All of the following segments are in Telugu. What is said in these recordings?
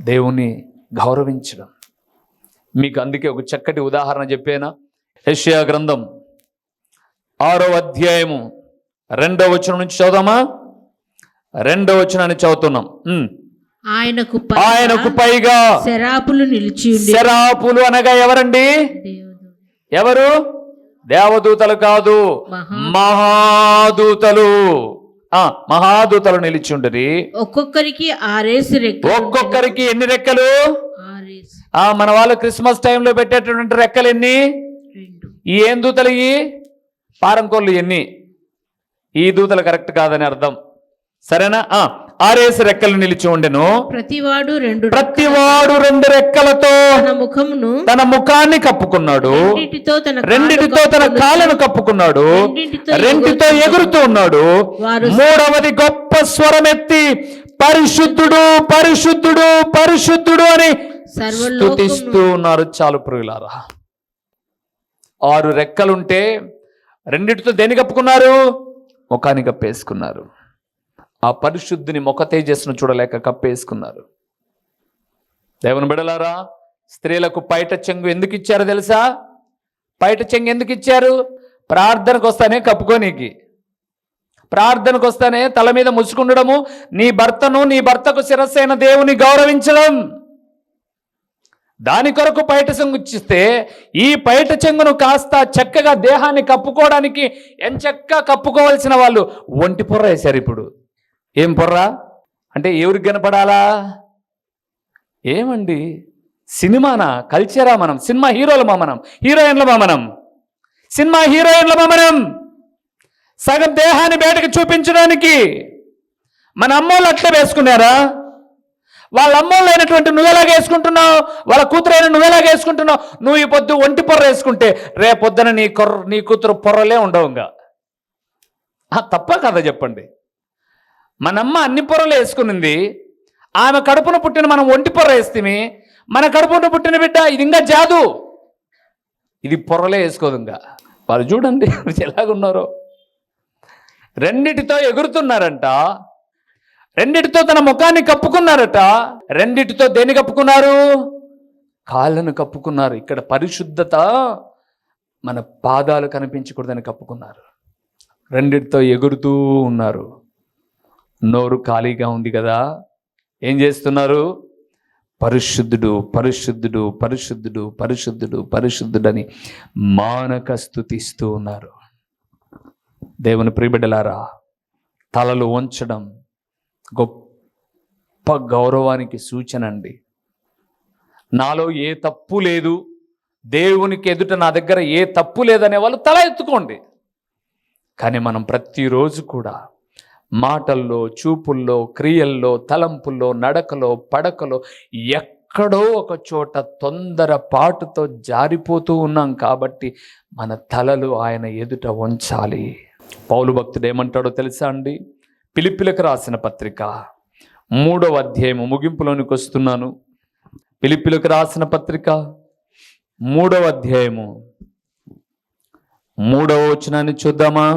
దేవుని గౌరవించడం. మీకు అందుకే ఒక చక్కటి ఉదాహరణ చెప్పానా? యెషయా గ్రంథం 6వ అధ్యాయము 2వ వచనం నుంచి చదువుదామా? 2వ వచనాన్ని చదువుతున్నాం. ఆయనకు పైగా శరాపులు నిలిచి ఉండి. శరాపులు అనగా ఎవరండి? ఎవరు? దేవదూతలు కాదు, మహాదూతలు. మహాదూతలు నిలిచి ఉండరి. ఒక్కొక్కరికి 6 రెక్కలు. ఒక్కొక్కరికి ఎన్ని రెక్కలు? 6. మన వాళ్ళు క్రిస్మస్ టైంలో పెట్టేటటువంటి రెక్కలు ఎన్ని? 2. ఈ ఏం దూతలు? ఈ పారంకోళ్ళు ఎన్ని? ఈ దూతలు కరెక్ట్ కాదని అర్థం, సరేనా? 6 రెక్కలు నిలిచి ఉండెను. ప్రతివాడు 2 రెక్కలతో తన ముఖాన్ని కప్పుకున్నాడు, రెండిటితో తన కాళ్ళను కప్పుకున్నాడు, రెండిటితో ఎగురుతూ ఉన్నాడు. 3వది గొప్ప స్వరం ఎత్తి పరిశుద్ధుడు పరిశుద్ధుడు పరిశుద్ధుడు అని స్తుతిస్తూ ఉన్నారు. చాలు ప్రియులారా, 6 రెక్కలుంటే రెండిటితో దేని కప్పుకున్నారు? ముఖాన్ని కప్పేసుకున్నారు. ఆ పరిశుద్ధిని ముఖ తేజస్సును చూడలేక కప్పేసుకున్నారు. దేవుని బిడ్డలారా, స్త్రీలకు పైట చెంగు ఎందుకు ఇచ్చారో తెలుసా? పైట చెంగు ఎందుకు ఇచ్చారు? ప్రార్థనకు వస్తానే కప్పుకోనీకి, ప్రార్థనకు వస్తానే తల మీద ముసుకుండడము, నీ భర్తకు శిరస్సైన దేవుని గౌరవించడం. దాని కొరకు పైట చెంగు ఇచ్చిస్తే, ఈ పైట చెంగును కాస్త చక్కగా దేహాన్ని కప్పుకోవడానికి ఎంచక్కా కప్పుకోవాల్సిన వాళ్ళు ఒంటి పొర్ర వేశారు. ఇప్పుడు ఏం పొర్రా అంటే ఎవరికి కనపడాలా? ఏమండి, సినిమానా? కల్చరా? మనం సినిమా హీరోలమా? మనం హీరోయిన్లమా? మనం సినిమా హీరోయిన్లమా? మనం సగం దేహాన్ని బయటకు చూపించడానికి మన అమ్మోళ్ళు అట్లే వేసుకున్నారా? వాళ్ళ అమ్మోళ్ళు అయినటువంటి నువ్వెలాగా వేసుకుంటున్నావు, వాళ్ళ కూతురైన నువ్వెలాగా వేసుకుంటున్నావు. నువ్వు ఈ పొద్దు ఒంటి పొర్ర వేసుకుంటే రేపొద్దున నీ కూతురు పొర్రలే ఉండవుగా. తప్ప కదా చెప్పండి? మనమ్మ అన్ని పొర్రలు వేసుకునింది, ఆమె కడుపున పుట్టిన మనం ఒంటి పొర్ర వేస్తే, మన కడుపున పుట్టిన బిడ్డ ఇది ఇంకా జాదు, ఇది పొర్రలే వేసుకోదు. ఇంకా వాళ్ళు చూడండి ఎలాగున్నారో. రెండిటితో ఎగురుతున్నారంట, రెండిటితో తన ముఖాన్ని కప్పుకున్నారట, రెండిటితో దేన్ని కప్పుకున్నారు? కాళ్ళను కప్పుకున్నారు. ఇక్కడ పరిశుద్ధత మన పాదాలు కనిపించకూడదని కప్పుకున్నారు. రెండిటితో ఎగురుతూ ఉన్నారు. నోరు ఖాళీగా ఉంది కదా, ఏం చేస్తున్నారు? పరిశుద్ధుడు పరిశుద్ధుడు పరిశుద్ధుడు పరిశుద్ధుడు పరిశుద్ధుడని మానక స్తుతిస్తూ ఉన్నారు. దేవుని ప్రియబిడ్డలారా, తలలు వంచడం గొప్ప గౌరవానికి సూచన అండి. నాలో ఏ తప్పు లేదు, దేవునికి ఎదుట నా దగ్గర ఏ తప్పు లేదనే వాళ్ళు తల ఎత్తుకోండి. కానీ మనం ప్రతిరోజు కూడా మాటల్లో, చూపుల్లో, క్రియల్లో, తలంపుల్లో, నడకలో, పడకలో ఎక్కడో ఒక చోట తొందరపాటుతో జారిపోతూ ఉన్నాం. కాబట్టి మన తలలు ఆయన ఎదుట వంచాలి. పౌలు భక్తుడు ఏమంటాడో తెలుసా అండి? ఫిలిప్పీలకు రాసిన పత్రిక 3వ అధ్యాయము ముగింపులోనికి వస్తున్నాను. ఫిలిప్పీలకు రాసిన పత్రిక 3వ అధ్యాయము 3వ వచనాన్ని చూద్దామా?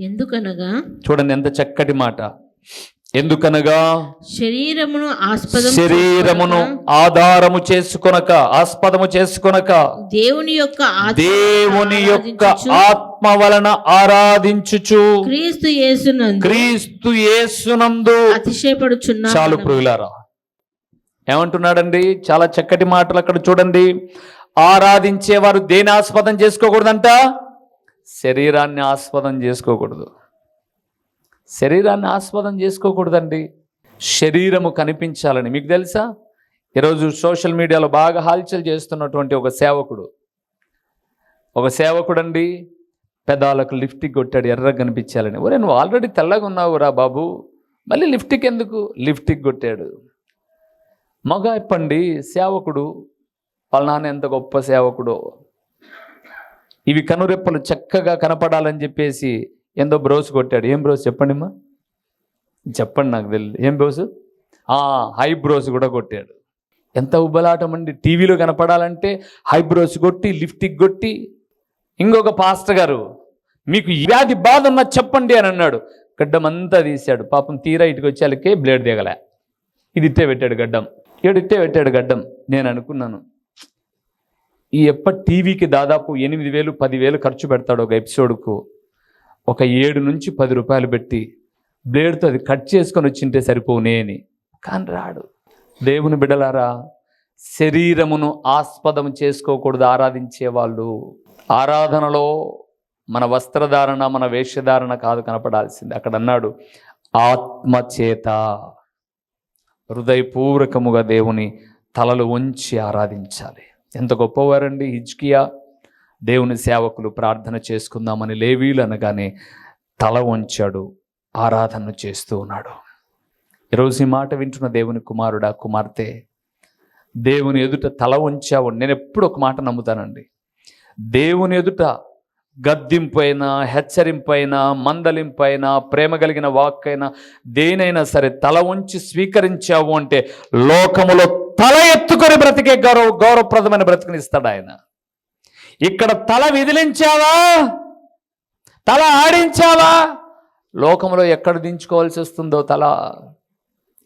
ఎందుకనగా, చూడండి ఎంత చక్కటి మాట. ఎందుకనగా శరీరమును ఆధారము చేసుకొనక, ఆస్పదము చేసుకొనక దేవుని యొక్క ఆత్మ వలన ఆరాధించుచు క్రీస్తు యేసునందు అతిశయపడుచున్నా. చాలు ప్రియులారా, ఏమంటున్నాడండి? చాలా చక్కటి మాటలు అక్కడ చూడండి. ఆరాధించేవారు దేని ఆస్పదం చేసుకోకూడదంట? శరీరాన్ని ఆస్పదం చేసుకోకూడదు. శరీరాన్ని ఆస్పదం చేసుకోకూడదండి. శరీరము కనిపించాలని. మీకు తెలుసా, ఈరోజు సోషల్ మీడియాలో బాగా హల్చల్ చేస్తున్నటువంటి ఒక సేవకుడు అండి పెదాలకు లిఫ్టిక్ కొట్టాడు, ఎర్రగా కనిపించాలని. ఒరే, నువ్వు ఆల్రెడీ తెల్లగా ఉన్నావురా బాబు, మళ్ళీ లిఫ్టిక్ ఎందుకు? లిఫ్టిక్ కొట్టాడు. మగ ఇప్పండి సేవకుడు, వాళ్ళ నాన్న ఎంత గొప్ప సేవకుడో. ఇవి కనురెప్పలు చక్కగా కనపడాలని చెప్పేసి ఏందో బ్రోస్ కొట్టాడు. ఏం బ్రోస్ చెప్పండి అమ్మా, చెప్పండి, నాకు తెలియదు. ఏం బ్రోస్? హైబ్రోస్ కూడా కొట్టాడు. ఎంత ఉబ్బలాటం అండి. టీవీలో కనపడాలంటే హైబ్రోస్ కొట్టి, లిఫ్టిక్ కొట్టి. ఇంకొక పాస్టర్ గారు, మీకు వ్యాధి బాధ ఉన్నా చెప్పండి అని అన్నాడు. గడ్డం అంతా తీశాడు. పాపం తీరా ఇటుకు వచ్చేళ్ళకే బ్లేడ్ దిగలే. ఇది ఇట్టే పెట్టాడు గడ్డం. ఏడిట్టే పెట్టాడు గడ్డం. నేను అనుకున్నాను, ఈ టీవీకి దాదాపు 8,000 10,000 ఖర్చు పెడతాడు ఒక ఎపిసోడ్కు. ఒక 7 నుంచి 10 రూపాయలు పెట్టి బ్లేడ్తో అది కట్ చేసుకొని వచ్చింటే సరిపోనే అని. కానీ రాడు. దేవుని బిడ్డలారా, శరీరమును ఆస్పదం చేసుకోకూడదు ఆరాధించే వాళ్ళు. ఆరాధనలో మన వస్త్రధారణ, మన వేషధారణ కాదు కనపడాల్సింది. అక్కడ అన్నాడు, ఆత్మచేత హృదయపూర్వకముగా దేవుని తలలు వంచి ఆరాధించాలి. ఎంత గొప్పవారండి హిజ్కియా. దేవుని సేవకులు ప్రార్థన చేసుకుందామని లేవీలు అనగానే తల వంచాడు, ఆరాధన చేస్తూ ఉన్నాడు. ఈరోజు ఈ మాట వింటున్న దేవుని కుమారుడా, కుమార్తె, దేవుని ఎదుట తల వంచావు. నేను ఎప్పుడు ఒక మాట నమ్ముతానండి, దేవుని ఎదుట గద్దింపైనా, హెచ్చరింపైనా, మందలింపైనా, ప్రేమ కలిగిన వాక్కైనా, దేనైనా సరే తల వంచి స్వీకరించావు అంటే లోకములో తల ఎత్తుకొని బ్రతికే గౌరవప్రదమైన బ్రతికినిస్తాడు ఆయన. ఇక్కడ తల విదిలించావా, తల ఆడించావా, లోకంలో ఎక్కడ దించుకోవాల్సి వస్తుందో తల,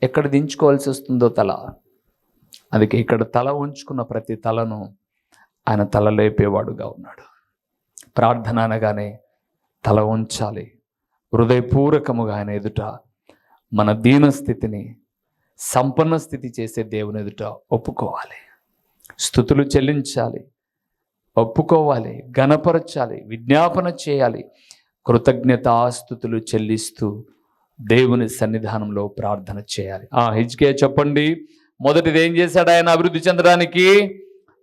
ఎక్కడ దించుకోవాల్సి వస్తుందో తల. అందుకే ఇక్కడ తల ఉంచుకున్న ప్రతి తలను ఆయన తల లేపేవాడుగా ఉన్నాడు. ప్రార్థన అనగానే తల ఉంచాలి, హృదయపూర్వకముగా ఆయన ఎదుట మన దీనస్థితిని సంపన్న స్థితి చేసే దేవుని ఎదుట ఒప్పుకోవాలి, స్తుతులు చెల్లించాలి, ఒప్పుకోవాలి, గణపరచాలి, విజ్ఞాపన చేయాలి, కృతజ్ఞతాస్తుతులు చెల్లిస్తూ దేవుని సన్నిధానంలో ప్రార్థన చేయాలి. హిజ్కియా చెప్పండి, మొదటిది ఏం చేశాడు ఆయన అభివృద్ధి చెందడానికి?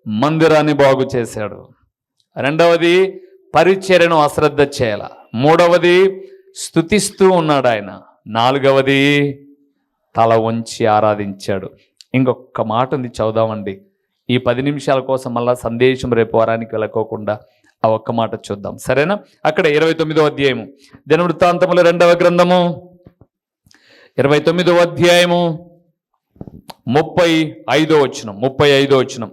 మందిరాన్ని బాగు చేశాడు. రెండవది పరిచర్యను అశ్రద్ధ చేయాల. మూడవది స్తుతిస్తూ ఉన్నాడు ఆయన. నాలుగవది తల వంచి ఆరాధించాడు. ఇంకొక మాట ఉంది, చదువుదామండి. ఈ 10 నిమిషాల కోసం మళ్ళా సందేశం రేపు వారానికి వెళ్ళకోకుండా ఆ ఒక్క మాట చూద్దాం, సరేనా? అక్కడ 29వ అధ్యాయము, దినవృత్తాంతముల 2వ గ్రంథము 29వ అధ్యాయము 35వ వచనం.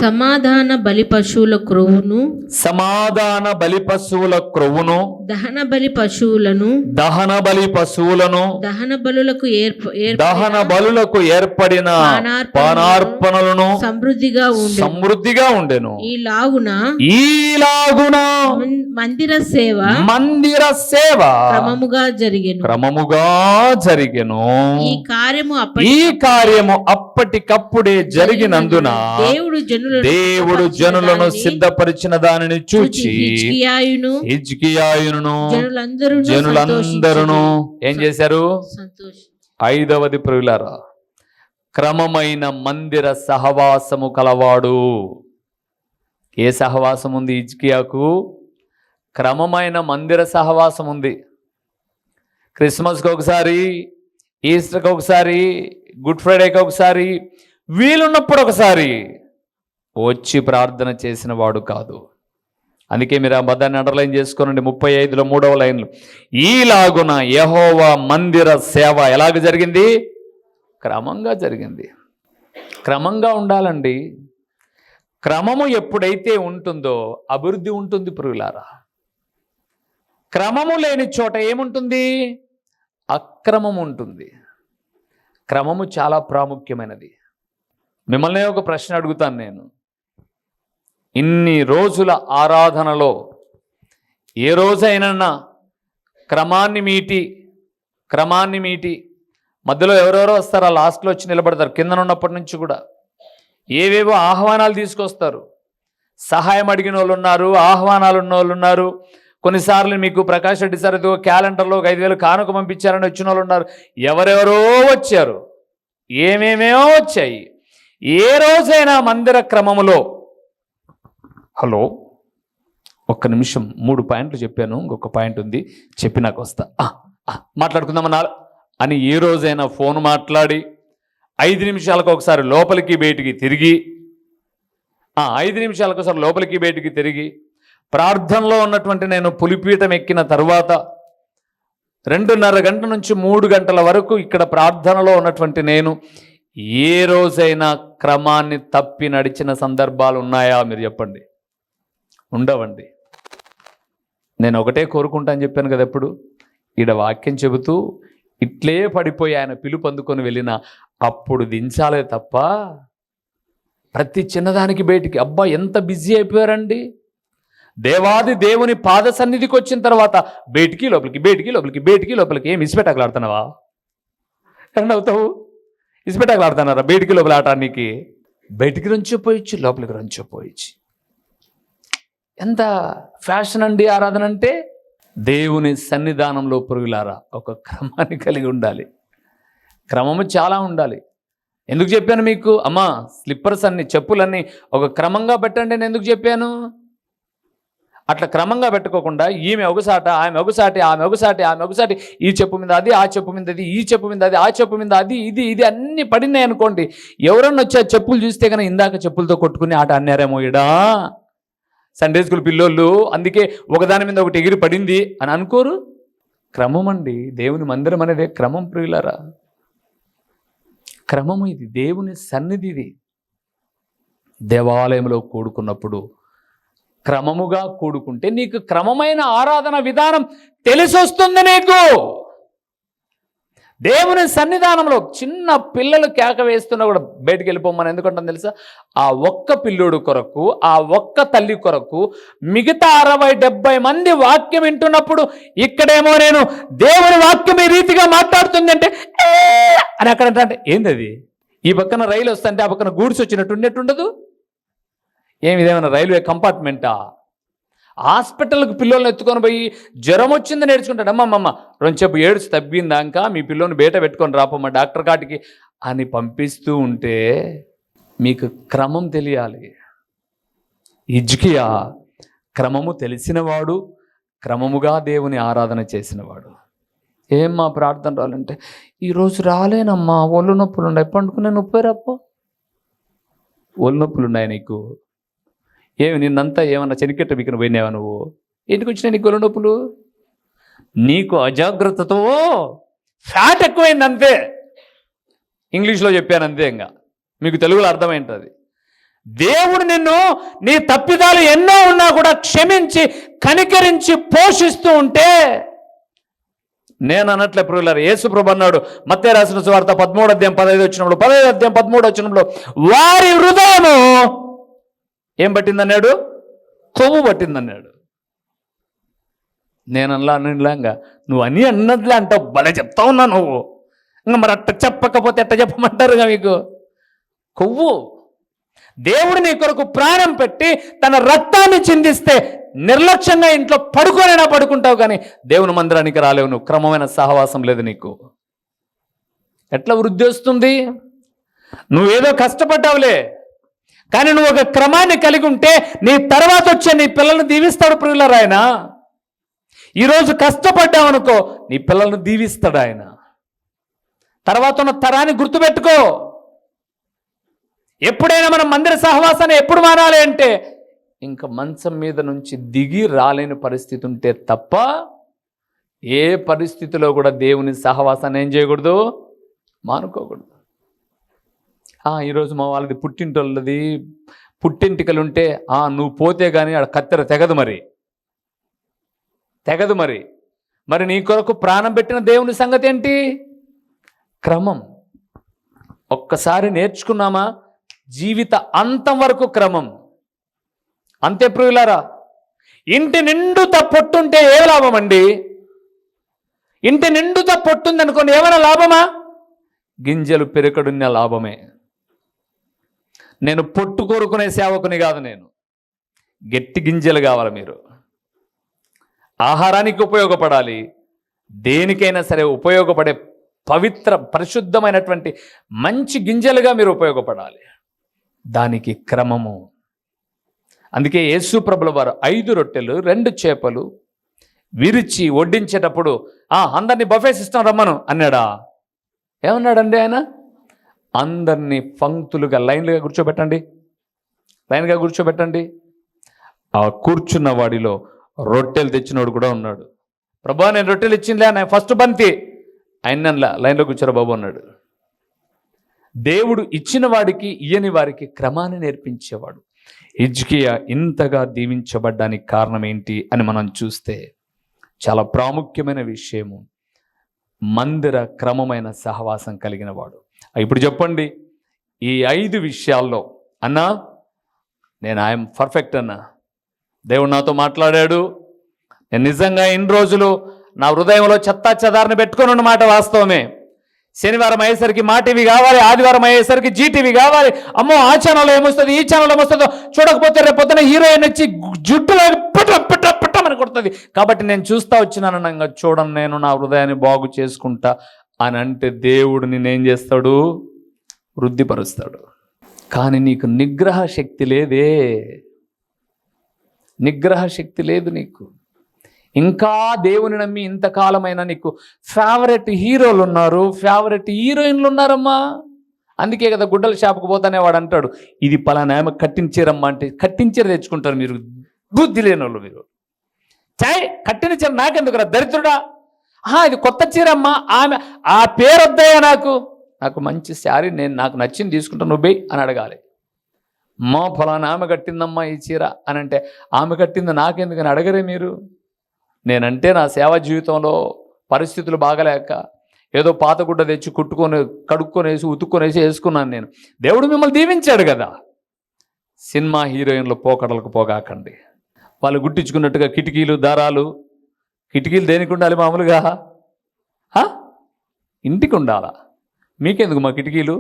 సమాధాన బలి పశువుల క్రొవ్వును, సమాధాన బలి పశువుల క్రొవ్వును, దహన బలి పశువులను, దహన బలి పశువులను, దహన బలులకు ఏర్పడిన పానార్పణలను సమృద్ధిగా ఉండెను. ఈలాగున మందిర సేవ క్రమముగా జరిగెను. ఈ కార్యము అప్పటికప్పుడే జరిగినందున దేవుడు జనులను సిద్ధపరిచిన దానిని చూచి హిజ్కియాయును జనులందరూ ఏం చేశారు? 5వది ప్రియులారా, క్రమమైన మందిర సహవాసము కలవాడు. ఏ సహవాసం ఉంది హిజ్కియాకు? క్రమమైన మందిర సహవాసం ఉంది. క్రిస్మస్కి ఒకసారి, ఈస్టర్కి ఒకసారి, గుడ్ ఫ్రైడేకి ఒకసారి, వీలున్నప్పుడు ఒకసారి వచ్చి ప్రార్థన చేసిన వాడు కాదు. అందుకే మీరు ఆ పదాన్ని అండర్లైన్ చేసుకోనండి. 35లో 3వ లైన్లు, ఈలాగున యెహోవా మందిర సేవ ఎలాగ జరిగింది? క్రమంగా జరిగింది. క్రమంగా ఉండాలండి. క్రమము ఎప్పుడైతే ఉంటుందో అభివృద్ధి ఉంటుంది ప్రియులారా. క్రమము లేని చోట ఏముంటుంది? అక్రమం ఉంటుంది. క్రమము చాలా ప్రాముఖ్యమైనది. మిమ్మల్ని ఒక ప్రశ్న అడుగుతాను నేను. ఇన్ని రోజుల ఆరాధనలో ఏ రోజైనా క్రమాన్ని మీటి మధ్యలో ఎవరెవరో వస్తారా, లాస్ట్లో వచ్చి నిలబడతారు. కిందనున్నప్పటి నుంచి కూడా ఏవేవో ఆహ్వానాలు తీసుకొస్తారు. సహాయం అడిగిన వాళ్ళు ఉన్నారు, ఆహ్వానాలు ఉన్న వాళ్ళు ఉన్నారు. కొన్నిసార్లు మీకు ప్రకాష్ రెడ్డి సార్ క్యాలెండర్లో 5,000 కానుక పంపించారని వచ్చిన వాళ్ళు ఉన్నారు. ఎవరెవరో వచ్చారు, ఏమేమేమో వచ్చాయి. ఏ రోజైనా మందిర క్రమములో, హలో ఒక్క నిమిషం, 3 పాయింట్లు చెప్పాను, ఇంకొక పాయింట్ ఉంది, చెప్పి నాకు వస్తా, మాట్లాడుకుందామన్నా అని ఏ రోజైనా ఫోన్ మాట్లాడి 5 నిమిషాలకు ఒకసారి లోపలికి బయటికి తిరిగి 5 నిమిషాలకు ఒకసారి లోపలికి బయటికి తిరిగి ప్రార్థనలో ఉన్నటువంటి నేను పులిపీఠం ఎక్కిన తర్వాత 2:30 గంటల నుంచి 3 గంటల వరకు ఇక్కడ ప్రార్థనలో ఉన్నటువంటి నేను ఏ రోజైనా క్రమాన్ని తప్పి నడిచిన సందర్భాలు ఉన్నాయా? మీరు చెప్పండి. ఉండవండి. నేను ఒకటే కోరుకుంటాను చెప్పాను కదా, ఎప్పుడు ఈడ వాక్యం చెబుతూ ఇట్లే పడిపోయి ఆయన పిలుపు అందుకొని వెళ్ళిన అప్పుడు దించాలే తప్ప ప్రతి చిన్నదానికి బయటికి. అబ్బా ఎంత బిజీ అయిపోయారండి. దేవాది దేవుని పాద సన్నిధికి వచ్చిన తర్వాత బయటికి లోపలికి, బయటికి లోపలికి, బయటికి లోపలికి. ఏం ఇసిపెట్టాకలాడుతున్నావా? ఎక్కడ అవుతావు? ఇసిపెట్టాకలాడుతున్నారా బయటికి లోపల ఆటానికి? బయటికి రంచిపోయచ్చు, లోపలికి రంచిపోయచ్చు. ఎంత ఫ్యాషన్ అండి ఆరాధన అంటే. దేవుని సన్నిధానంలో పురుగులారా ఒక క్రమాన్ని కలిగి ఉండాలి. క్రమము చాలా ఉండాలి. ఎందుకు చెప్పాను మీకు? అమ్మా స్లిప్పర్స్ అన్ని, చెప్పులన్నీ ఒక క్రమంగా పెట్టండి అని ఎందుకు చెప్పాను? అట్లా క్రమంగా పెట్టుకోకుండా ఈమె ఒకసాట, ఆమె ఒకసాటి, ఆమె ఒకసాటి, ఆమె ఒకసాటి, ఈ చెప్పు మీద అది, ఆ చెప్పు మీద అది, ఈ చెప్పు మీద అది, ఆ చెప్పు మీద అది, ఇది అన్నీ పడినాయి అనుకోండి. ఎవరన్నా వచ్చి ఆ చెప్పులు చూస్తే కనుక ఇందాక చెప్పులతో కొట్టుకుని ఆట అన్నారేమో ఇడా సండే స్కూల్ పిల్లోళ్ళు, అందుకే ఒకదాని మీద ఒకటి ఎగిరి పడింది అని అనుకోరు. క్రమం అండి. దేవుని మందిరం అనేదే క్రమం ప్రియులారా. క్రమము ఇది, దేవుని సన్నిధి ఇది. దేవాలయంలో కూడుకున్నప్పుడు క్రమముగా కూడుకుంటే నీకు క్రమమైన ఆరాధన విధానం తెలిసొస్తుంది. నీకు దేవుని సన్నిధానంలో చిన్న పిల్లలు కేక వేస్తున్నా కూడా బయటికి వెళ్ళిపోమని ఎందుకంటాను తెలుసా? ఆ ఒక్క పిల్లోడు కొరకు, ఆ ఒక్క తల్లి కొరకు మిగతా 60-70 మంది వాక్యం వింటున్నప్పుడు ఇక్కడేమో నేను దేవుని వాక్యం ఈ రీతిగా మాట్లాడుతుంది అంటే అని అక్కడ అంటే ఏంది అది? ఈ పక్కన రైలు వస్తుంటే ఆ పక్కన గూడ్స్ వచ్చినట్టు ఉండేట్టుండదు. ఇదేమన్నా రైల్వే కంపార్ట్మెంటా? హాస్పిటల్కి పిల్లల్ని ఎత్తుకొని పోయి జ్వరం వచ్చింది నేర్చుకుంటాడు. అమ్మమ్మ రెండుసేపు ఏడుచు తగ్గిందాక మీ పిల్లోని బయట పెట్టుకొని రాపమ్మ డాక్టర్ కాటికి అని పంపిస్తూ ఉంటే మీకు క్రమం తెలియాలి. హిజ్కియా క్రమము తెలిసినవాడు, క్రమముగా దేవుని ఆరాధన చేసినవాడు. ఏం మా ప్రార్థన రాలంటే ఈరోజు రాలేనమ్మా, ఒళ్ళు నొప్పులు ఉన్నాయి. పండుకునే నొప్పి రాపో. ఒళ్ళు నొప్పులు ఉన్నాయి నీకు. ఏమి నిన్నంతా ఏమన్నా చెనికెట్ట బిక్కిన పోయినావా నువ్వు? ఎందుకు వచ్చినాయి నీకు ఒళ్ళు నొప్పులు? నీకు అజాగ్రత్తతో ఫ్యాట్ ఎక్కువైంది అంతే. ఇంగ్లీష్లో చెప్పాను అంతే. ఇంకా మీకు తెలుగులో అర్థమైంటుంది. దేవుడు నిన్ను నీ తప్పిదాలు ఎన్నో ఉన్నా కూడా క్షమించి కనికరించి పోషిస్తూ ఉంటే, నేను అన్నట్లే ప్రియులారా, యేసు ప్రభు అన్నాడు మత్తయి రాసిన సువార్త 13:15 13 వారి హృదయము ఏం పట్టిందన్నాడు? కొవ్వు పట్టిందన్నాడు. నేను అన్నాగా నువ్వు అని అన్నట్లే అంటావు, భలే చెప్తా ఉన్నా నువ్వు. ఇంకా మరి అట్ట చెప్పకపోతే ఎట్ట చెప్పమంటారుగా మీకు? కొవ్వు. దేవుడు నీ కొరకు ప్రాణం పెట్టి తన రక్తాన్ని చిందిస్తే నిర్లక్ష్యంగా ఇంట్లో పడుకోనైనా పడుకుంటావు, కానీ దేవుని మందిరానికి రాలేవు. నువ్వు క్రమమైన సహవాసం లేదు నీకు. ఎట్లా వృద్ధి వస్తుంది? నువ్వేదో కష్టపడ్డావులే, కానీ నువ్వు ఒక క్రమాన్ని కలిగి ఉంటే నీ తర్వాత వచ్చే నీ పిల్లల్ని దీవిస్తాడు ప్రియులారా ఆయన. ఈరోజు కష్టపడ్డావు అనుకో, నీ పిల్లల్ని దీవిస్తాడు ఆయన. తర్వాత ఉన్న తరాన్ని గుర్తుపెట్టుకో. ఎప్పుడైనా మనం మందిర సహవాసాన్ని ఎప్పుడు మానాలి అంటే ఇంకా మంచం మీద నుంచి దిగి రాలేని పరిస్థితి ఉంటే తప్ప ఏ పరిస్థితిలో కూడా దేవుని సహవాసాన్ని ఏం చేయకూడదు? మానుకోకూడదు. ఈరోజు మా వాళ్ళది పుట్టింటోళ్ళది పుట్టింటికలు ఉంటే నువ్వు పోతే కానీ ఆడ కత్తెర తెగదు. మరి నీ కొరకు ప్రాణం పెట్టిన దేవుని సంగతి ఏంటి? క్రమం. ఒక్కసారి నేర్చుకున్నామా జీవిత అంతం వరకు క్రమం. అంతే ప్రియులారా. ఇంటి నిండుతా పొట్టుంటే ఏ లాభం అండి? ఇంటి నిండుతా పొట్టుంది అనుకోండి, ఏమైనా లాభమా? గింజలు పెరకడున్న లాభమే. నేను పొట్టు కోరుకునే సేవకుని కాదు, నేను గట్టి గింజలు కావాలి. మీరు ఆహారానికి ఉపయోగపడాలి, దేనికైనా సరే ఉపయోగపడే పవిత్ర పరిశుద్ధమైనటువంటి మంచి గింజలుగా మీరు ఉపయోగపడాలి. దానికి క్రమము. అందుకే యేసు ప్రభుల వారు 5 రొట్టెలు 2 చేపలు విరిచి వడ్డించేటప్పుడు అందరినీ బఫే సిస్టమ్ రమ్మను అన్నాడా? ఏమన్నాడండి ఆయన? అందరినీ పంక్తులుగా లైన్గా కూర్చోబెట్టండి. ఆ కూర్చున్న వాడిలో రొట్టెలు తెచ్చినోడు కూడా ఉన్నాడు. ప్రభా నేను రొట్టెలు ఇచ్చిందిలే, ఆయన ఫస్ట్ బంతి ఆయనలా లైన్లో కూర్చోరా బాబు అన్నాడు. దేవుడు ఇచ్చిన వాడికి ఇయ్యని వారికి క్రమాన్ని నేర్పించేవాడు. హిజ్కియా ఇంతగా దీవించబడ్డానికి కారణం ఏంటి అని మనం చూస్తే చాలా ప్రాముఖ్యమైన విషయము. మందిర క్రమమైన సహవాసం కలిగిన వాడు. ఇప్పుడు చెప్పండి, ఈ 5 విషయాల్లో అన్నా నేను ఐఎమ్ పర్ఫెక్ట్ అన్నా, దేవుడు నాతో మాట్లాడాడు, నేను నిజంగా ఇన్ని రోజులు నా హృదయంలో చెత్తా చెదారని పెట్టుకొని ఉన్నమాట వాస్తవమే. శనివారం అయ్యేసరికి మా టీవీ కావాలి, ఆదివారం అయ్యేసరికి జీటీవీ కావాలి, అమ్మో ఆ ఛానల్లో ఏమొస్తుంది, ఈ ఛానల్లో ఏమొస్తుందో, చూడకపోతే రేపు పొద్దున హీరోయిన్ వచ్చి జుట్టులో పెట్టమని కొడుతుంది, కాబట్టి నేను చూస్తా వచ్చినాను, చూడను, నేను నా హృదయాన్ని బాగు చేసుకుంటా అని అంటే దేవుడు నేనేం చేస్తాడు? వృద్ధిపరుస్తాడు. కానీ నీకు నిగ్రహ శక్తి లేదే, నిగ్రహ శక్తి లేదు నీకు. ఇంకా దేవుని నమ్మి ఇంతకాలమైనా నీకు ఫేవరెట్ హీరోలు ఉన్నారు, ఫేవరెట్ హీరోయిన్లు ఉన్నారమ్మా. అందుకే కదా గుడ్డల షాపుకు పోతానే వాడు అంటాడు, ఇది పలానా ఆమె కట్టించారమ్మా అంటే కట్టించీర తెచ్చుకుంటారు మీరు, బుద్ధి లేని వాళ్ళు మీరు. చాయ్ కట్టిన చీర నాకెందుకురా దరిద్రుడా, ఇది కొత్త చీర అమ్మా, ఆమె ఆ పేరు వద్దయ్యా, నాకు మంచి శారీ, నేను నాకు నచ్చింది తీసుకుంటాను, నువ్వు బెయ్ అని అడగాలి. మా ఫలానా ఆమె కట్టిందమ్మా ఈ చీర అని అంటే ఆమె కట్టింది నాకెందుకని అడగరే మీరు. నేనంటే నా సేవా జీవితంలో పరిస్థితులు బాగలేక ఏదో పాతగుడ్డ తెచ్చి కుట్టుకొని కడుక్కొనేసి ఉతుక్కొనేసి వేసుకున్నాను నేను. దేవుడు మిమ్మల్ని దీవించాడు కదా. సినిమా హీరోయిన్లు పోకడలకు పోగాకండి. వాళ్ళు గుట్టించుకున్నట్టుగా కిటికీలు దారాలు, కిటికీలు దేనికి ఉండాలి మామూలుగా? ఇంటికి ఉండాలా? మీకెందుకు మా కిటికీలు?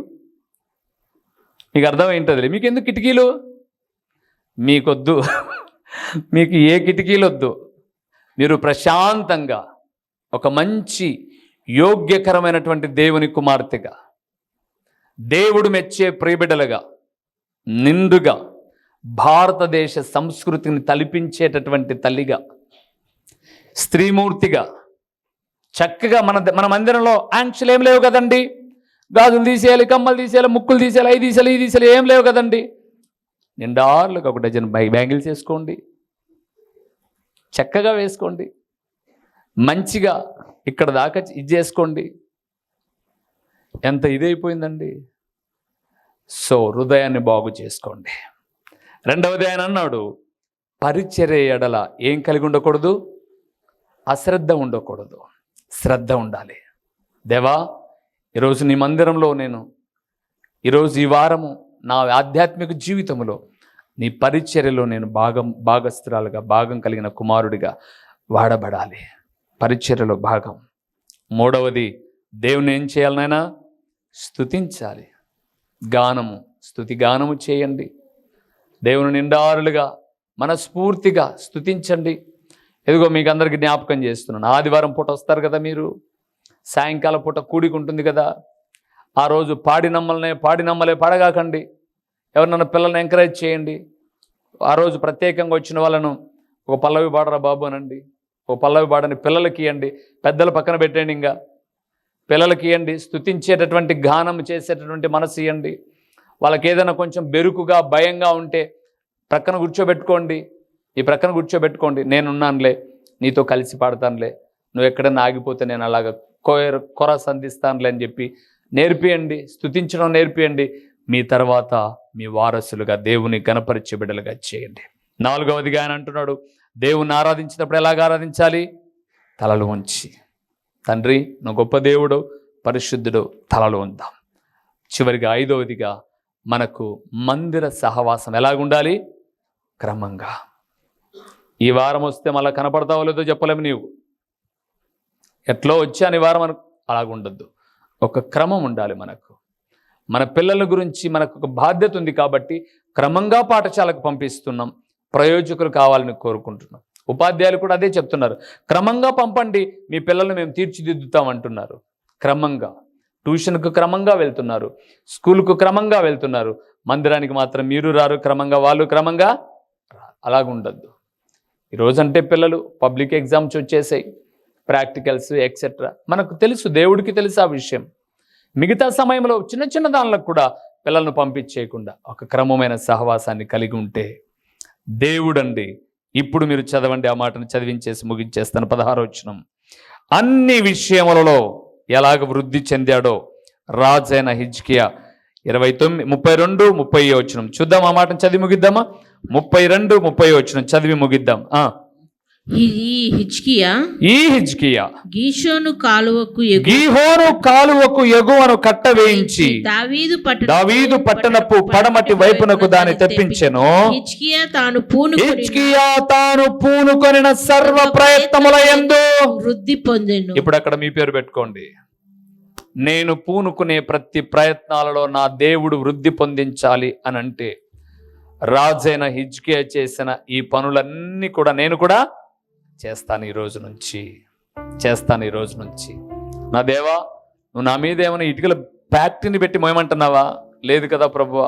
మీకు అర్థమైంటుంది. మీకెందుకు కిటికీలు? మీకొద్దు, మీకు ఏ కిటికీలు వద్దు. మీరు ప్రశాంతంగా ఒక మంచి యోగ్యకరమైనటువంటి దేవుని కుమార్తెగా, దేవుడు మెచ్చే ప్రియబిడ్డలుగా, నిండుగా భారతదేశ సంస్కృతిని తలిపించేటటువంటి తల్లిగా, స్త్రీమూర్తిగా చక్కగా మన మందిరంలో ఆంక్షలు ఏం లేవు కదండి. గాజులు తీసేయాలి, కమ్మలు తీసేయాలి, ముక్కులు తీసేయాలి, అవి తీసేయాలి, ఇది తీసేయాలి, ఏం లేవు కదండి. నిండార్లుగా 1 డజన్ బ్యాంగిల్స్ వేసుకోండి, చక్కగా వేసుకోండి, మంచిగా ఇక్కడ దాకా ఇది చేసుకోండి. ఎంత ఇదైపోయిందండి. సో హృదయాన్ని బాగు చేసుకోండి. రెండవది ఆయన అన్నాడు, పరిచర్య ఎడల ఏం కలిగి ఉండకూడదు? అశ్రద్ధ ఉండకూడదు, శ్రద్ధ ఉండాలి. దేవా, ఈరోజు నీ మందిరంలో నేను ఈరోజు ఈ వారము నా ఆధ్యాత్మిక జీవితంలో నీ పరిచర్యలో నేను భాగస్థురాలుగా, భాగం కలిగిన కుమారుడిగా వాడబడాలి. పరిచర్యలో భాగం. మూడవది, దేవుని ఏం చేయాలి నాయనా? స్తుతించాలి. గానము, స్తుతి గానము చేయండి. దేవుని నిండారులుగా మనస్ఫూర్తిగా స్తుతించండి. ఎదుగో మీకు అందరికీ జ్ఞాపకం చేస్తున్నాను, ఆదివారం పూట వస్తారు కదా మీరు, సాయంకాలం పూట కూడిక ఉంటుంది కదా, ఆ రోజు పాడి నమ్మలే పాడగాకండి. ఎవరినన్నా పిల్లల్ని ఎంకరేజ్ చేయండి. ఆ రోజు ప్రత్యేకంగా వచ్చిన వాళ్ళను ఒక పల్లవి పాడరా బాబు అనండి, ఒక పల్లవి పాడని పిల్లలకి ఇవ్వండి, పెద్దలు పక్కన పెట్టండి, ఇంకా పిల్లలకి ఇవ్వండి. స్తుతించేటటువంటి గానం చేసేటటువంటి మనసు ఇవ్వండి. వాళ్ళకి ఏదైనా కొంచెం బెరుకుగా భయంగా ఉంటే ప్రక్కన కూర్చోబెట్టుకోండి, ఈ ప్రక్కన కూర్చోబెట్టుకోండి. నేనున్నానులే, నీతో కలిసి పాడతానులే, నువ్వు ఎక్కడన్నా ఆగిపోతే నేను అలాగ కొర సంధిస్తానులే అని చెప్పి నేర్పియండి. స్తుతించడం నేర్పియండి. మీ తర్వాత మీ వారసులుగా దేవుని గణపరిచే బిడ్డలుగా చేయండి. నాలుగవదిగా ఆయన అంటున్నాడు, దేవుని ఆరాధించినప్పుడు ఎలాగ ఆరాధించాలి? తలలు ఉంచి. తండ్రి, నువ్వు గొప్ప దేవుడు, పరిశుద్ధుడు, తలలు ఉందాం. చివరిగా ఐదవదిగా మనకు మందిర సహవాసం ఎలాగుండాలి? క్రమంగా. ఈ వారం వస్తే మళ్ళీ కనపడతావో లేదో చెప్పలేము. నీవు ఎట్లో వచ్చాను ఈ వారం అలాగుండద్దు. ఒక క్రమం ఉండాలి మనకు. మన పిల్లల గురించి మనకు ఒక బాధ్యత ఉంది కాబట్టి క్రమంగా పాఠశాలకు పంపిస్తున్నాం. ప్రయోజకులు కావాలని కోరుకుంటున్నాం. ఉపాధ్యాయులు కూడా అదే చెప్తున్నారు, క్రమంగా పంపండి, మీ పిల్లల్ని మేము తీర్చిదిద్దుతాం అంటున్నారు. క్రమంగా ట్యూషన్కు క్రమంగా వెళ్తున్నారు, స్కూల్కు క్రమంగా వెళ్తున్నారు. మందిరానికి మాత్రం మీరు రారు, క్రమంగా వాళ్ళు క్రమంగా అలాగుండద్దు. ఈరోజంటే పిల్లలు పబ్లిక్ ఎగ్జామ్స్ వచ్చేసాయి, ప్రాక్టికల్స్ ఎక్సెట్రా. మనకు తెలుసు, దేవుడికి తెలుసు ఆ విషయం. మిగతా సమయంలో చిన్న చిన్న దానిలకు కూడా పిల్లలను పంపించేయకుండా ఒక క్రమమైన సహవాసాన్ని కలిగి ఉంటే దేవుడండి. ఇప్పుడు మీరు చదవండి, ఆ మాటను చదివించేసి ముగించేస్తాను. 16వ వచనం, అన్ని విషయములలో ఎలాగ వృద్ధి చెందాడో రాజైన హిజ్కియా 32, 30 వచనం చూద్దాం. ఆ మాటను చదివి ముగిద్దామా? 32, 30 వచనం చదివి ముగిద్దాం. ఈ హిజ్కియా గీషోను కాలువకు గీహోను కాలువకు ఎగువను కట్ట వేయించి దావీదు పట్టణపు పడమటి వైపునకు దాన్ని తెప్పించెను. హిజ్కియా తాను పూనుకొనిన సర్వ ప్రయత్నముల యందు వృద్ధి పొందెను. ఇప్పుడు అక్కడ మీ పేరు పెట్టుకోండి. నేను పూనుకునే ప్రతి ప్రయత్నాలలో నా దేవుడు వృద్ధి పొందించాలి అని అంటే రాజైన హిజ్కియా చేసిన ఈ పనులన్నీ కూడా నేను కూడా చేస్తాను ఈ రోజు నుంచి. నా దేవా, నువ్వు నా మీద ఏమైనా ఇటుకల ఫ్యాక్టరీని పెట్టి మోయమంటున్నావా? లేదు కదా ప్రభువా.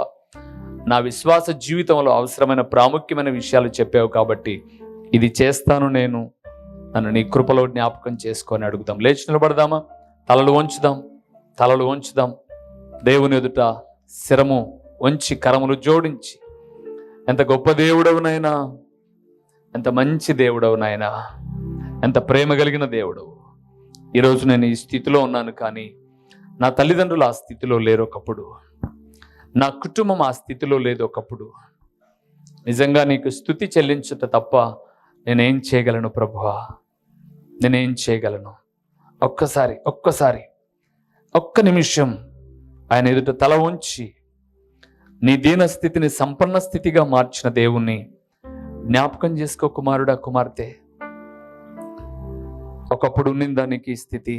నా విశ్వాస జీవితంలో అవసరమైన ప్రాముఖ్యమైన విషయాలు చెప్పావు కాబట్టి ఇది చేస్తాను నేను. నన్ను నీ కృపలో జ్ఞాపకం చేసుకొని అడుగుదాం. లేచి నిలబడదామా? తలలు వంచుదాం. దేవుని ఎదుట శిరము వంచి కరములు జోడించి, ఎంత గొప్ప దేవుడవు నాయనా, ఎంత మంచి దేవుడవు నాయనా, ఎంత ప్రేమ కలిగిన దేవుడవు. ఈరోజు నేను ఈ స్థితిలో ఉన్నాను, కానీ నా తల్లిదండ్రులు ఆ స్థితిలో లేరు ఒకప్పుడు, నా కుటుంబం ఆ స్థితిలో లేదు ఒకప్పుడు. నిజంగా నీకు స్తుతి చెల్లించుట తప్ప నేనేం చేయగలను ప్రభువా? నేనేం చేయగలను? ఒక్కసారి ఒక్క నిమిషం ఆయన ఎదుట తల ఉంచి నీ దీన స్థితిని సంపన్న స్థితిగా మార్చిన దేవుణ్ణి జ్ఞాపకం చేసుకో. కుమారుడా, కుమార్తె, ఒకప్పుడు ఉన్నిందా నీకు ఈ స్థితి?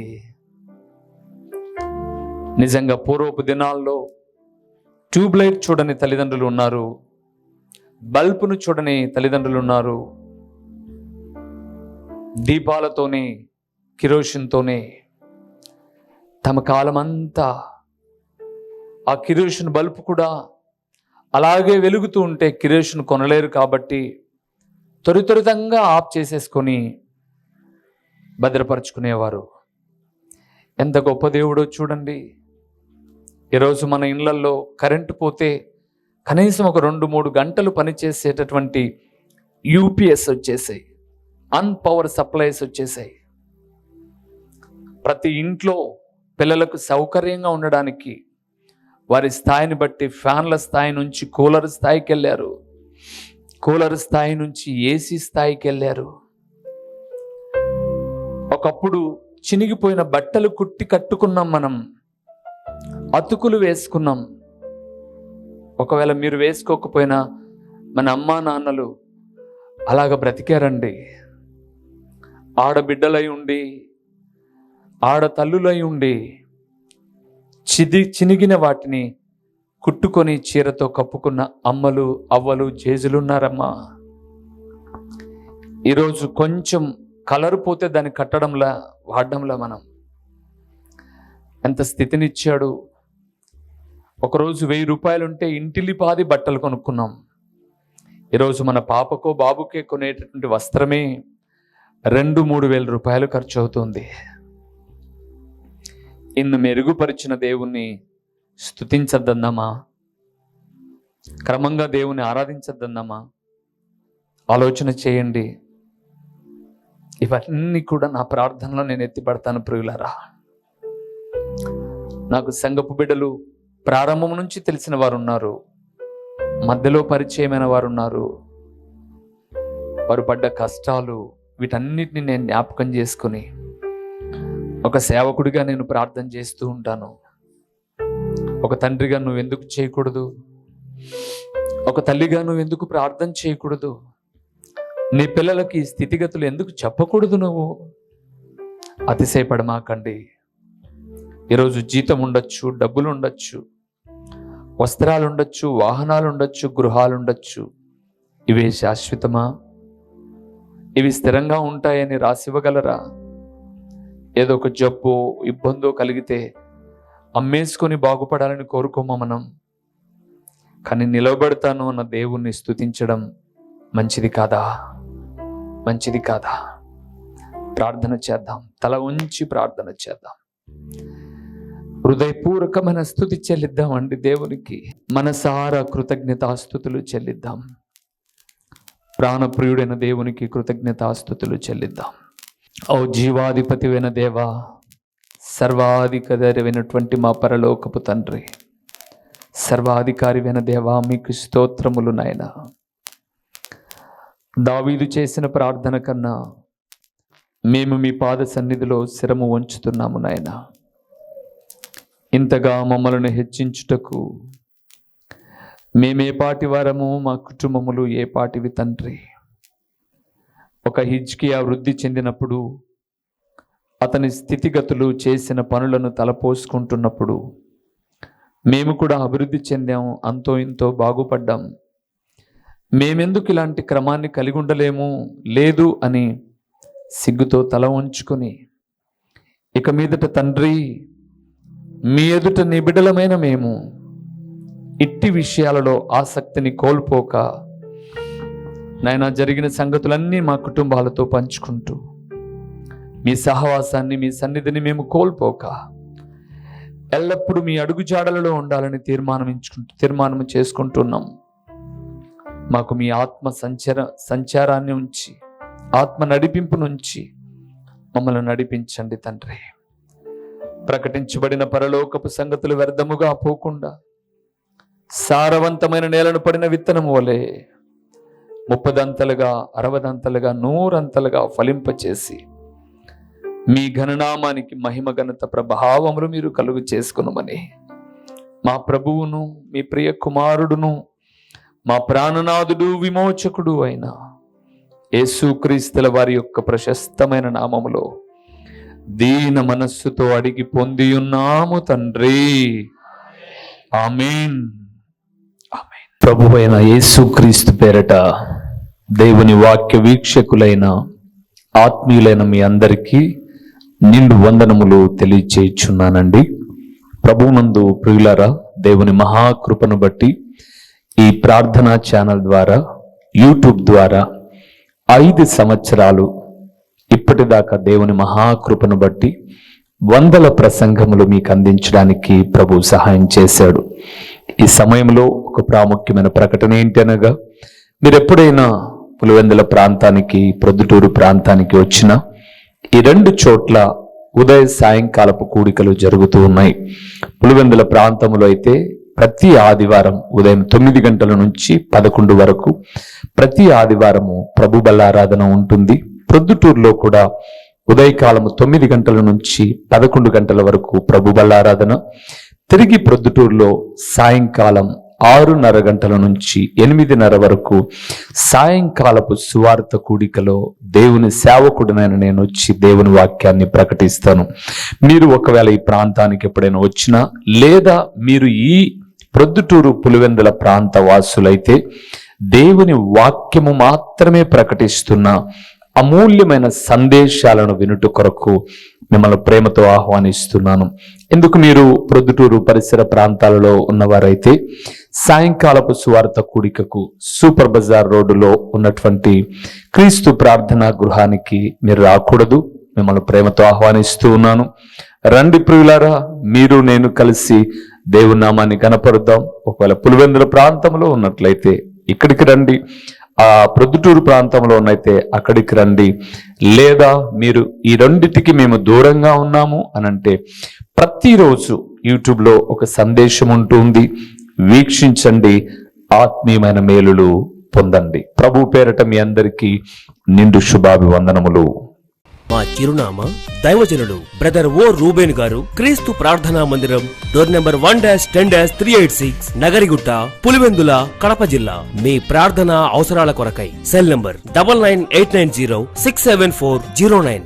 నిజంగా పూర్వపు దినాల్లో ట్యూబ్లైట్ చూడని తల్లిదండ్రులు ఉన్నారు, బల్బును చూడని తల్లిదండ్రులు ఉన్నారు. దీపాలతోనే, కిరోసిన్తోనే తమ కాలమంతా, ఆ కిరోసిన్ బల్బు కూడా అలాగే వెలుగుతూ ఉంటే కిరోసిన్ కొనలేరు కాబట్టి త్వరితంగా ఆఫ్ చేసేసుకొని భద్రపరుచుకునేవారు. ఎంత గొప్ప దేవుడో చూడండి. ఈరోజు మన ఇళ్లల్లో కరెంటు పోతే కనీసం ఒక 2-3 గంటలు పనిచేసేటటువంటి యూపీఎస్ వచ్చేసాయి, అన్పవర్ సప్లైస్ వచ్చేసాయి. ప్రతి ఇంట్లో పిల్లలకు సౌకర్యంగా ఉండడానికి వారి స్థాయిని బట్టి ఫ్యాన్ల స్థాయి నుంచి కూలర్ స్థాయికి వెళ్ళారు, కూలర్ స్థాయి నుంచి ఏసీ స్థాయికి వెళ్ళారు. ఒకప్పుడు చినిగిపోయిన బట్టలు కుట్టి కట్టుకున్నాం, మనం అతుకులు వేసుకున్నాం. ఒకవేళ మీరు వేసుకోకపోయినా మన అమ్మా నాన్నలు అలాగ బ్రతికారండి. ఆడబిడ్డలై ఉండి, ఆడతల్లులై ఉండి చినిగిన వాటిని కుట్టుకొని చీరతో కప్పుకున్న అమ్మలు, అవ్వలు, జేజులున్నారమ్మా. ఈరోజు కొంచెం కలర్ పోతే దాన్ని కట్టడంలా, వాడడంలా మనం ఎంత స్థితినిచ్చాడు. ఒకరోజు 1000 రూపాయలు ఉంటే ఇంటిలిపాది బట్టలు కొనుక్కున్నాం. ఈరోజు మన పాపకో బాబుకే కొనేటటువంటి వస్త్రమే 2-3 వేల రూపాయలు ఖర్చు అవుతుంది. ఇన్ను మెరుగుపరిచిన దేవుణ్ణి స్తుతించద్దందామా? క్రమంగా దేవుని ఆరాధించద్దందామా? ఆలోచన చేయండి. ఇవన్నీ కూడా నా ప్రార్థనలో నేను ఎత్తిపడతాను ప్రియులారా. నాకు సంఘపు బిడ్డలు ప్రారంభం నుంచి తెలిసిన వారు ఉన్నారు, మధ్యలో పరిచయమైన వారు ఉన్నారు. వారు పడ్డ కష్టాలు వీటన్నిటిని నేను జ్ఞాపకం చేసుకుని ఒక సేవకుడిగా నేను ప్రార్థన చేస్తూ ఉంటాను. ఒక తండ్రిగా నువ్వెందుకు చేయకూడదు? ఒక తల్లిగా నువ్వెందుకు ప్రార్థన చేయకూడదు? నీ పిల్లలకి ఈ స్థితిగతులు ఎందుకు చెప్పకూడదు? నువ్వు అతిశయపడమాకండి. ఈరోజు జీతం ఉండొచ్చు, డబ్బులు ఉండొచ్చు, వస్త్రాలు ఉండొచ్చు, వాహనాలు ఉండొచ్చు, గృహాలు ఉండొచ్చు. ఇవే శాశ్వతమా? ఇవి స్థిరంగా ఉంటాయని రాసివ్వగలరా? ఏదో ఒక జబ్బో ఇబ్బందో కలిగితే అమ్మేసుకొని బాగుపడాలని కోరుకోమా మనం. కానీ నిలబడతాను అన్న దేవుణ్ణి స్తుతించడం మంచిది కాదా? మంచిది కాదా? ప్రార్థన చేద్దాం, తల ఉంచి ప్రార్థన చేద్దాం. హృదయపూర్వకమైన స్తుతి చెల్లిద్దామండి దేవునికి. మనసారా కృతజ్ఞతాస్తుతులు చెల్లిద్దాం. ప్రాణప్రియుడైన దేవునికి కృతజ్ఞతాస్తుతులు చెల్లిద్దాం. ఓ జీవాధిపతివైన దేవా, సర్వాధికారివైనటువంటి మా పరలోకపు తండ్రి, సర్వాధికారివైన దేవా, మీకు స్తోత్రములు నాయనా. దావీదు చేసిన ప్రార్థన కన్నా మేము మీ పాద సన్నిధిలో శిరము వంచుతున్నాము నాయనా. ఇంతగా మమ్మల్ని హెచ్చించుటకు మేమే పాటి వారము, మా కుటుంబములు ఏ పాటివి తండ్రి. ఒక హిజ్కియా వృద్ధి చెందినప్పుడు, అతని స్థితిగతులు చేసిన పనులను తలపోసుకుంటున్నప్పుడు మేము కూడా అభివృద్ధి చెందాం, అంతో ఇంతో బాగుపడ్డాం. మేమెందుకు ఇలాంటి క్రమాన్ని కలిగి ఉండలేము లేదు అని సిగ్గుతో తల ఉంచుకొని, ఇక మీదట తండ్రి మీ ఎదుట నిబిడలమైన మేము ఇట్టి విషయాలలో ఆసక్తిని కోల్పోక నాయనా జరిగిన సంగతులన్నీ మా కుటుంబాలతో పంచుకుంటూ మీ సహవాసాన్ని, మీ సన్నిధిని మేము కోల్పోక ఎల్లప్పుడూ మీ అడుగుజాడలలో ఉండాలని తీర్మానం చేసుకుంటున్నాం. మాకు మీ ఆత్మ సంచారాన్ని ఉంచి, ఆత్మ నడిపింపు నుంచి మమ్మల్ని నడిపించండి తండ్రి. ప్రకటించబడిన పరలోకపు సంగతులు వ్యర్థముగా పోకుండా సారవంతమైన నేలను పడిన విత్తనము వలె 30 60 100 ఫలింపచేసి మీ ఘననామానికి మహిమ ఘనత ప్రభావములు మీరు కలుగు చేసుకునమని మా ప్రభువును, మీ ప్రియ కుమారుడును, మా ప్రాణనాథుడు, విమోచకుడు అయిన యేసుక్రీస్తుల వారి యొక్క ప్రశస్తమైన నామములో దీన మనస్సుతో అడిగి పొందియున్నాము తండ్రి. ఆమేన్. ప్రభువైన యేసుక్రీస్తు పేరట దేవుని వాక్య వీక్షకులైన ఆత్మీయులైన మీ అందరికీ నిండు వందనములు తెలియచేయుచున్నానండి. ప్రభువునందు ప్రియులారా, దేవుని మహాకృపను బట్టి ఈ ప్రార్థనా ఛానల్ ద్వారా, యూట్యూబ్ ద్వారా 5 సంవత్సరాలు ఇప్పటిదాకా దేవుని మహాకృపను బట్టి 100 ప్రసంగములు మీకు అందించడానికి ప్రభు సహాయం చేశాడు. ఈ సమయంలో ఒక ప్రాముఖ్యమైన ప్రకటన ఏంటి అనగా, మీరు ఎప్పుడైనా పులివెందుల ప్రాంతానికి, ప్రొద్దుటూరు ప్రాంతానికి వచ్చినా ఈ 2 చోట్ల ఉదయ సాయంకాలపు కూడికలు జరుగుతూ ఉన్నాయి. పులివెందుల ప్రాంతంలో అయితే ప్రతి ఆదివారం ఉదయం 9 గంటల నుంచి 11 వరకు ప్రతి ఆదివారము ప్రభు బల్లారాధన ఉంటుంది. ప్రొద్దుటూరులో కూడా ఉదయకాలము 9 గంటల నుంచి 11 గంటల వరకు ప్రభు బల్లారాధన. తిరిగి ప్రొద్దుటూరులో సాయంకాలం 6:30 గంటల నుంచి 8:30 వరకు సాయంకాలపు సువార్త కూడికలో దేవుని సేవకుడినైన నేను వచ్చి దేవుని వాక్యాన్ని ప్రకటిస్తాను. మీరు ఒకవేళ ఈ ప్రాంతానికి ఎప్పుడైనా వచ్చినా, లేదా మీరు ఈ ప్రొద్దుటూరు పులివెందుల ప్రాంత వాసులైతే దేవుని వాక్యము మాత్రమే ప్రకటిస్తున్న అమూల్యమైన సందేశాలను వినుట కొరకు మిమ్మల్ని ప్రేమతో ఆహ్వానిస్తున్నాను. ఎందుకు మీరు ప్రొద్దుటూరు పరిసర ప్రాంతాలలో ఉన్నవారైతే సాయంకాలపు సువార్త కూడికకు సూపర్ బజార్ రోడ్డులో ఉన్నటువంటి క్రీస్తు ప్రార్థనా గృహానికి మీరు రాకూడదు. మిమ్మల్ని ప్రేమతో ఆహ్వానిస్తూ ఉన్నాను. రండి ప్రియులారా, మీరు నేను కలిసి దేవుని నామాన్ని కనపరుద్దాం. ఒకవేళ పులివెందుల ప్రాంతంలో ఉన్నట్లయితే ఇక్కడికి రండి, ఆ ప్రొద్దుటూరు ప్రాంతంలో ఉన్నైతే అక్కడికి రండి. లేదా మీరు ఈ రెండిటికి మేము దూరంగా ఉన్నాము అనంటే ప్రతిరోజు యూట్యూబ్లో ఒక సందేశం ఉంటుంది, వీక్షించండి, ఆత్మీయమైన మేలులు పొందండి. ప్రభు పేరట మీ అందరికీ నిండు శుభాభివందనములు. మా చిరునామా దైవజనుడు బ్రదర్ ఓ రూబేన్ గారు, క్రీస్తు ప్రార్థనా మందిరం, డోర్ నెంబర్ 1-10-386, నగరిగుట్ట, పులివెందుల, కడప జిల్లా. మీ ప్రార్థనా అవసరాల కొరకై సెల్ నంబర్ 9989067409.